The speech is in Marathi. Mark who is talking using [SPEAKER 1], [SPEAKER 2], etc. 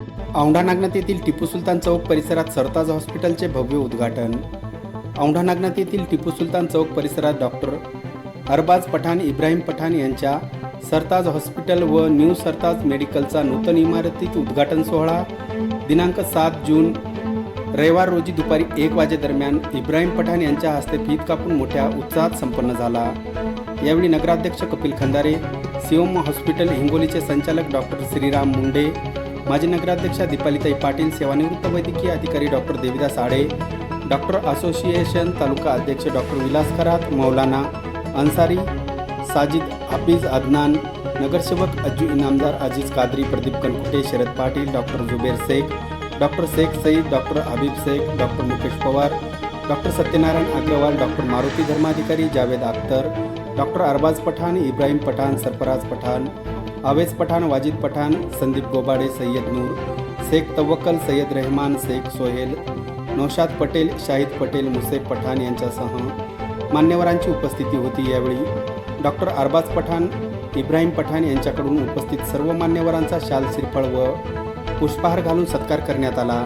[SPEAKER 1] औंढा नागनाथ येथील टिपू सुलतान चौक परिसरात सरताज हॉस्पिटलचे भव्य उद्घाटन। औंढा नागनाथ येथील टिपू सुलतान चौक परिसरात डॉक्टर अरबाज पठाण इब्राहिम पठाण यांच्या सरताज हॉस्पिटल व न्यू सरताज मेडिकलचा नूतन इमारतीत उद्घाटन सोहळा दिनांक 7 जून रविवार रोजी दुपारी 1 वाजेदरम्यान इब्राहिम पठाण यांच्या हस्ते फीत कापून मोठ्या उत्साहात संपन्न झाला। यावेळी नगराध्यक्ष कपिल खंदारे, सिओम हॉस्पिटल हिंगोलीचे संचालक डॉक्टर श्रीराम मुंडे, माजी नगराध्यक्षा दीपालीताई पाटील, सेवानिवृत्त वैद्यकीय अधिकारी doctor Devidas Ade, doctor association taluka अध्यक्ष डॉक्टर विलास खरात, मौलाना अन्सारी, साजिद हाफिज अदनान, नगरसेवक Ajju Inamdar, Aziz Qadri, Pradeep Kankute, Sharad Patil, doctor Zuber Shaikh, doctor Shaikh Saeed, doctor Habib Shaikh, doctor Mukesh Pawar, doctor Satyanarayan Agarwal, doctor Maruti Dharmadhikari, Javed Akhtar, doctor Arbaz Pathan, Ibrahim Pathan, Sarfaraz Pathan, Awez Pathan, Wajid Pathan, Sandeep Gobade, Syed Noor, Shaikh Tawakkal, Syed Rehman, Shaikh Sohail, Naushad Patel, Shahid Patel, मुसेफ Pathan यांच्यासह मान्यवरांची उपस्थिती होती। यावेळी डॉक्टर अरबाज पठाण, इब्राहिम पठाण यांच्याकडून उपस्थित सर्व मान्यवरांचा शाल श्रीफळ व पुष्पहार घालून सत्कार करण्यात आला।